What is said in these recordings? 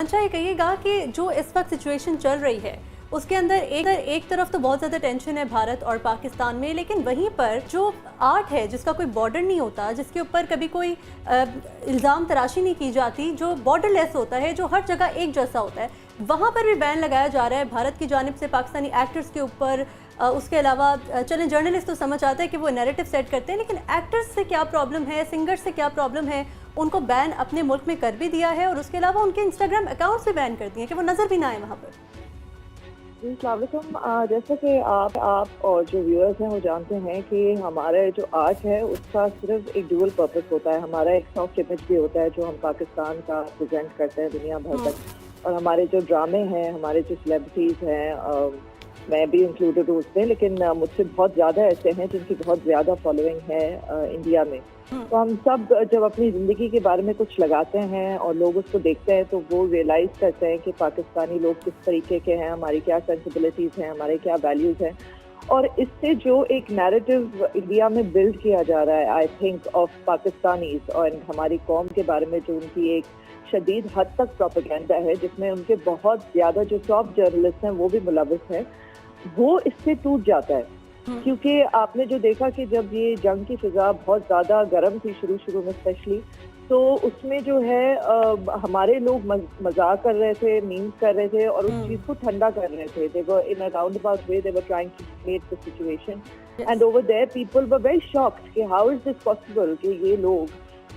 मंशा, ये कहिएगा कि जो इस वक्त सिचुएशन चल रही है उसके अंदर एक तरफ तो बहुत ज़्यादा टेंशन है भारत और पाकिस्तान में, लेकिन वहीं पर जो आर्ट है जिसका कोई बॉर्डर नहीं होता, जिसके ऊपर कभी कोई इल्ज़ाम तराशी नहीं की जाती, जो बॉर्डरलेस होता है, जो हर जगह एक जैसा होता है, वहाँ पर भी बैन लगाया जा रहा है भारत की जानिब से पाकिस्तानी एक्टर्स के ऊपर। उसके अलावा चलें, जर्नलिस्ट तो समझ आता है कि वो नैरेटिव सेट करते हैं, लेकिन एक्टर्स से क्या प्रॉब्लम है, सिंगर्स से क्या प्रॉब्लम है, उनको बैन अपने मुल्क में कर भी दिया है और उसके अलावा उनके इंस्टाग्राम अकाउंट्स भी बैन कर दिए कि वो नज़र भी ना आए वहाँ पर। जैसे कि आप और जो व्यूअर्स हैं वो जानते हैं कि हमारे जो आर्ट है उसका सिर्फ एक ड्यूअल पर्पस होता है। हमारा एक सॉफ्ट इमेज भी होता है जो हम पाकिस्तान का प्रेजेंट करते हैं दुनिया भर तक, और हमारे जो ड्रामे हैं, हमारे जो सेलिब्रिटीज़ हैं, मैं भी इंक्लूडेड हूँ उसमें, लेकिन मुझसे बहुत ज़्यादा ऐसे हैं जिनकी बहुत ज़्यादा फॉलोइंग है इंडिया में। तो हम सब जब अपनी ज़िंदगी के बारे में कुछ लगाते हैं और लोग उसको देखते हैं तो वो रियलाइज़ करते हैं कि पाकिस्तानी लोग किस तरीके के हैं, हमारी क्या सेंसिबिलिटीज़ हैं, हमारे क्या वैल्यूज़ हैं, और इससे जो एक नैरेटिव इंडिया में बिल्ड किया जा रहा है, आई थिंक, ऑफ पाकिस्तानीज़ और हमारी कौम के बारे में, जो उनकी एक शदीद हद तक प्रोपेगेंडा है जिसमें उनके बहुत ज़्यादा जो टॉप जर्नलिस्ट हैं वो भी मुलविस हैं, वो इससे टूट जाता है। क्योंकि आपने जो देखा कि जब ये जंग की फिजा बहुत ज़्यादा गर्म थी शुरू में स्पेशली, तो उसमें जो है हमारे लोग मजाक कर रहे थे, मीम्स कर रहे थे और उस चीज़ को ठंडा कर रहे थे। They were in a roundabout way, they were trying to create the situation, and over there people were very shocked कि हाउ इज दिस पॉसिबल कि ये लोग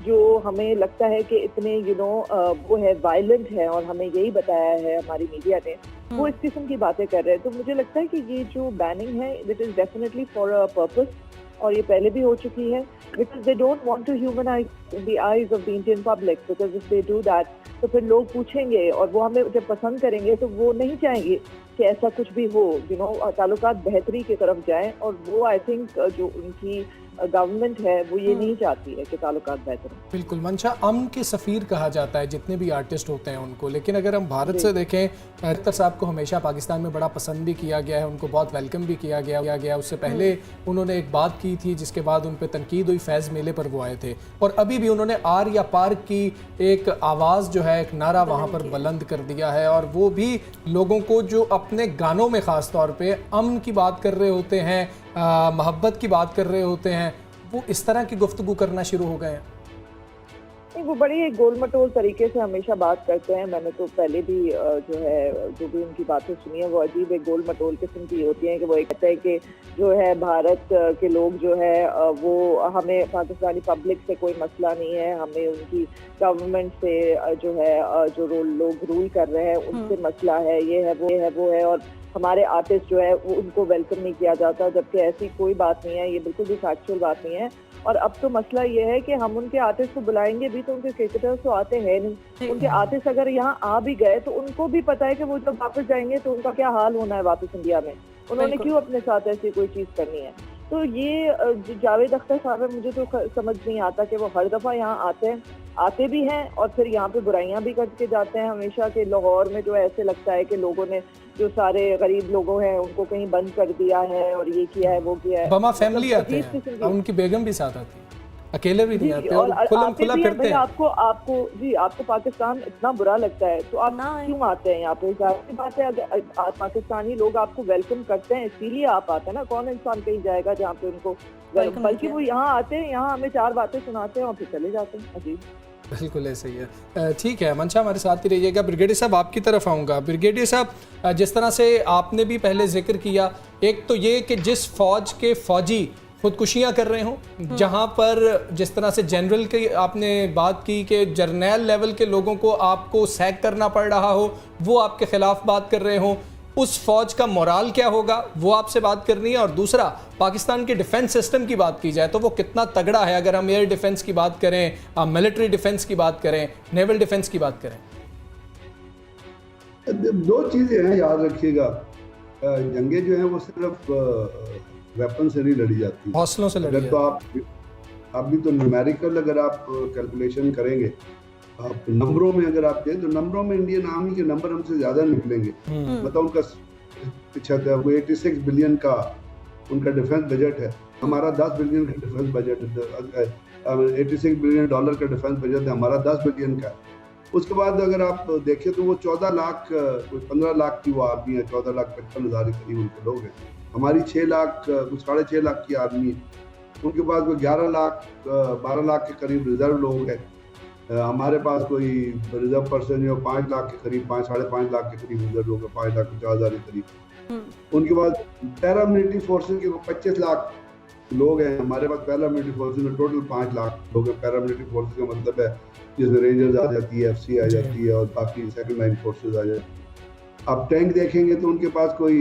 जो हमें लगता है कि इतने वो है वायलेंट है और हमें यही बताया है हमारी मीडिया ने, वो इस किस्म की बातें कर रहे हैं। तो मुझे लगता है कि ये जो बैनिंग है it is definitely for a purpose, और ये पहले भी हो चुकी है, because they don't want to humanise the eyes of the Indian public, because if they do that तो फिर लोग पूछेंगे और वो हमें जब पसंद करेंगे तो वो नहीं चाहेंगे कि ऐसा कुछ भी हो, ताल्लुकात बेहतरी की तरफ जाएं, और वो आई थिंक जो उनकी गवर्नमेंट है वो ये नहीं चाहती है कि ताल्लुकात बेहतर हो। बिल्कुल मंशा, अमन के सफ़ीर कहा जाता है जितने भी आर्टिस्ट होते हैं उनको, लेकिन अगर हम भारत से देखें, अख्तर साहब को हमेशा पाकिस्तान में बड़ा पसंद भी किया गया है, उनको बहुत वेलकम भी किया गया। उससे पहले उन्होंने एक बात की थी जिसके बाद उन पर तनकीद हुई, फैज़ मेले पर वो आए थे, और अभी भी उन्होंने आर या पार की एक आवाज़ जो है, एक नारा वहाँ पर बुलंद कर दिया है, और वो भी लोगों को जो अपने गानों में ख़ास तौर पे अमन की बात कर रहे होते हैं, मोहब्बत की बात कर रहे होते हैं, वो इस तरह की गुफ्तगू करना शुरू हो गए हैं। नहीं, वो बड़ी गोल मटोल तरीके से हमेशा बात करते हैं। मैंने तो पहले भी जो भी उनकी बातें सुनी है वो अजीब एक गोल मटोल किस्म की होती हैं कि वो कहते हैं कि जो है भारत के लोग जो है वो, हमें पाकिस्तानी पब्लिक से कोई मसला नहीं है, हमें उनकी गवर्नमेंट से जो है जो लोग रूल कर रहे हैं उनसे मसला है, ये है वो है, और हमारे आर्टिस्ट जो है वो उनको वेलकम नहीं किया जाता, जबकि ऐसी कोई बात नहीं है, ये बिल्कुल भी फैक्चुअल बात नहीं है। और अब तो मसला ये है कि हम उनके आर्टिस्ट को बुलाएंगे भी तो उनके क्रिकेटर्स तो आते हैं नहीं, उनके आर्टिस्ट अगर यहाँ आ भी गए तो उनको भी पता है कि वो जब वापस जाएंगे तो उनका क्या हाल होना है वापस इंडिया में, उन्होंने क्यों अपने साथ ऐसी कोई चीज़ करनी है। तो ये जो जावेद अख्तर साहब है, मुझे तो समझ नहीं आता कि वो हर दफ़ा यहाँ आते भी हैं और फिर यहाँ पे बुराइयां भी करके जाते हैं हमेशा। के लाहौर में जो ऐसे लगता है कि लोगों ने जो सारे गरीब लोगों हैं उनको कहीं बंद कर दिया है और ये किया है वो किया है। बमा फैमिली आते हैं, उनकी बेगम भी साथ आती है, अकेले भी नहीं आते, और खुला फिरते हैं। आपको पाकिस्तान इतना बुरा लगता है तो आप क्यों आते हैं यहाँ पे? जाहिर सी बात है, अगर पाकिस्तानी लोग आपको वेलकम करते हैं इसीलिए आप आते हैं ना। कौन इंसान कहीं जाएगा जहाँ पे उनको, बल्कि वो यहाँ आते हैं, यहाँ हमें 4 बातें सुनाते हैं और फिर चले जाते हैं। अजीब। बिल्कुल ऐसा ही है। ठीक है मंशा, हमारे साथ ही रहिएगा। ब्रिगेडियर साहब आपकी तरफ आऊँगा। ब्रिगेडियर साहब, जिस तरह से आपने भी पहले जिक्र किया, एक तो ये कि जिस फौज के फौजी खुदकुशियाँ कर रहे हों, जहाँ पर जिस तरह से जनरल की आपने बात की कि जर्नैल लेवल के लोगों को आपको सैक करना पड़ रहा हो, वो आपके ख़िलाफ़ बात कर रहे हों, उस फौज का मोराल क्या होगा, वो आपसे बात करनी है। और दूसरा, पाकिस्तान के डिफेंस सिस्टम की बात की जाए तो वो कितना तगड़ा है, अगर हम एयर डिफेंस की बात करें, मिलिट्री डिफेंस की बात करें, नेवल डिफेंस की बात करें। 2 चीज़ें हैं, याद रखिएगा। जंगें जो हैं वो सिर्फ वेपन से नहीं लड़ी जाती, हौसलों से लड़ी। तो आप भी तो न्यूमेरिकल अगर आप कैलकुलेशन करेंगे, आप नंबरों में अगर आप दें तो नंबरों में इंडियन आर्मी के नंबर हमसे ज्यादा निकलेंगे। मतलब उनका 86 बिलियन का उनका डिफेंस बजट है, हमारा 10 बिलियन का डिफेंस बजट है। $86 बिलियन का डिफेंस बजट है, हमारा 10 बिलियन का। उसके बाद अगर आप देखें तो वो 14 लाख कोई 15 लाख की वो आर्मी है, 14,55,000 के करीब उनके लोग हैं। हमारी 6 लाख कुछ 6.5 लाख की आर्मी है। उनके पास कोई 11 लाख 12 लाख के करीब रिजर्व लोग हैं। हमारे पास कोई रिजर्व पर्सन जो 5 लाख के करीब 5-5.5 लाख के करीब रिजर्व लोग हैं, 5,50,000 के करीब। उनके बाद पैरामिलिट्री फोर्सेज के 25 लाख लोग हैं। हमारे पास पैरामिलिट्री फोर्सेज में टोटल 5 लाख लोग हैं। पैरामिलिट्री फोर्सेज का मतलब है जिसमें रेंजर्स आ जाती है, एफसी आ जाती है और बाकी सेकंड लाइन फोर्सेज आ जाती है। अब टैंक देखेंगे तो उनके पास कोई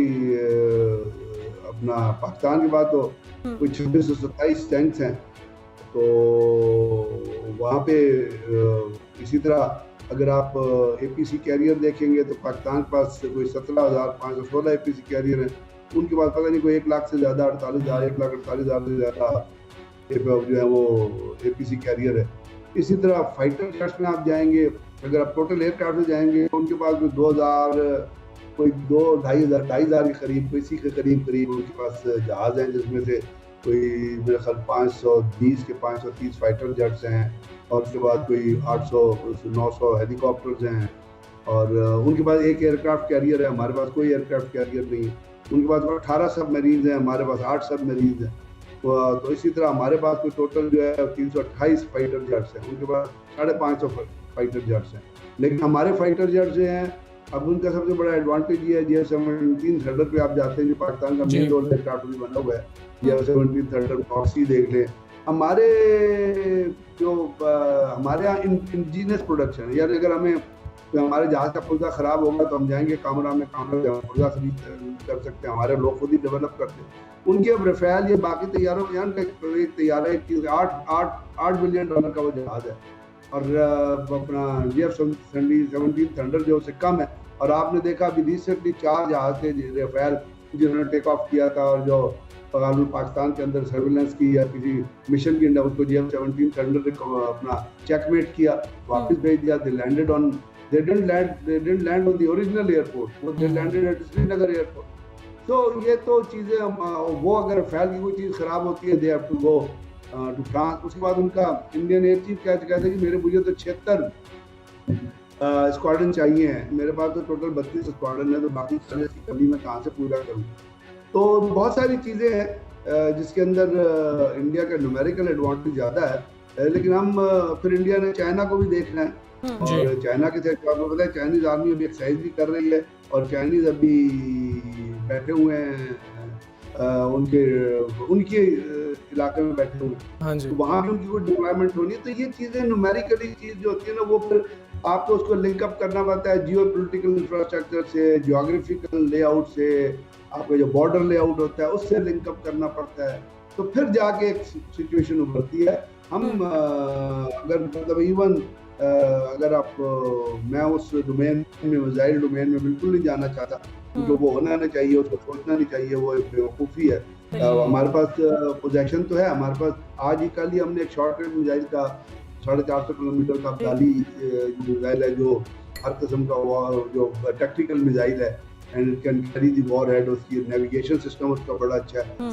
अपना पाकिस्तान के बाद तो कोई 26 से 27 टैंक्स हैं। तो वहाँ पे इसी तरह अगर आप एपीसी कैरियर देखेंगे तो पाकिस्तान के पास कोई 17,516 एपीसी कैरियर हैं। उनके पास पता नहीं कोई 1 लाख से ज़्यादा 48,000 1,48,000 से ज़्यादा जो है वो एपीसी कैरियर है। इसी तरह फाइटर जेट्स में आप जाएंगे, अगर आप टोटल एयरक्राफ्ट में जाएंगे तो उनके पास कोई 2,000 कोई 2,500 के करीब कोई इसी के करीब उनके पास जहाज़ हैं, जिसमें से कोई मेरे ख्याल 520 के 530 फाइटर जेट्स हैं और उसके बाद कोई 800-900 हेलीकॉप्टर्स हैं और उनके पास एक एयरक्राफ्ट कैरियर है। हमारे पास कोई एयरक्राफ्ट कैरियर नहीं है। उनके पास 18 सबमरीन्स हैं, हमारे पास 8 सबमरीन्स हैं। तो इसी तरह हमारे पास कोई टोटल जो है 328 फाइटर जेट्स हैं। उनके पास 550 फाइटर जेट्स हैं। लेकिन हमारे फाइटर जेट्स जो हैं, अब उनका सबसे बड़ा एडवांटेज ये है, JF-17 थंडर पे आप जाते हैं जो पाकिस्तान का मेन रोल एयरक्राफ्ट भी बना हुआ है। JF-17 थंडर प्रॉक्सी देख लें। हमारे जो हमारे यहाँ इंडिजिनस प्रोडक्शन है, यानी अगर हमें हमारे जहाज का पुर्जा खराब होगा तो हम जाएंगे कामरा में पुर्जा खरीद कर सकते हैं। हमारे लोग खुद ही डेवलप करते हैं। उनके अब रफेल ये बाकी तैयारों में एक तैयार है कि 8 बिलियन डॉलर का वो जहाज है और अपना JF-17 थंडर जो उससे कम है। और आपने देखा अभी रिसेंटली 4 जहाज थे रफेल जिन्होंने टेक ऑफ किया था और जो पाकिस्तान के अंदर सर्विलेंस की या किसी मिशन की अंदर उसको JF-17 थंडर ने अपना चेकमेट किया, वापस भेज दिया। They didn't land on the original airport. They landed at Srinagar airport. तो ये तो चीज़ें वो अगर फैल की कोई चीज़ ख़राब होती है, they have to go to France। उसके बाद उनका इंडियन एयर चीफ कहते हैं कि मुझे तो 76 स्क्वाड्रन चाहिए हैं। मेरे पास तो टोटल 32 स्क्वाड्रन है, तो बाकी की कमी मैं कहाँ से पूरा करूँ। तो बहुत सारी चीज़ें हैं जिसके अंदर इंडिया का न्यूमेरिकल एडवांटेज ज़्यादा है। लेकिन हम फिर इंडिया ने चाइना को भी देखना है और चाइना के साथ आपको पता है चाइनीज आर्मी अभी एक्सरसाइज भी कर रही है और चाइनीज अभी बैठे हुए हैं उनके इलाके में बैठे हुए हैं। तो वहाँ भी उनकी कोई डिप्लॉयमेंट होनी है। तो ये चीज़ें न्यूमेरिकली चीज़ जो होती है ना, वो फिर आपको उसको लिंकअप करना पड़ता है जियो पोलिटिकल इंफ्रास्ट्रक्चर से, जियोग्राफिकल लेआउट से, आपका जो बॉर्डर लेआउट होता है उससे लिंकअप करना पड़ता है। तो फिर जाके एक सिचुएशन उभरती है। हम अगर मतलब इवन अगर आप मैं उस डोमेन में मिसाइल डोमेन में बिल्कुल नहीं जाना चाहता, क्योंकि वो होना नहीं चाहिए, उसको सोचना नहीं चाहिए, वो एक बेवकूफ़ी है। हमारे पास पोजेशन तो है, हमारे पास आज ही कल ही हमने एक शॉर्ट रेंज मिसाइल का 450 किलोमीटर का अब्दाली मिसाइल है जो हर किस्म का जो टैक्टिकल मिसाइल है and it can carry the warhead. उसकी नेविगेशन सिस्टम उसका बड़ा अच्छा है।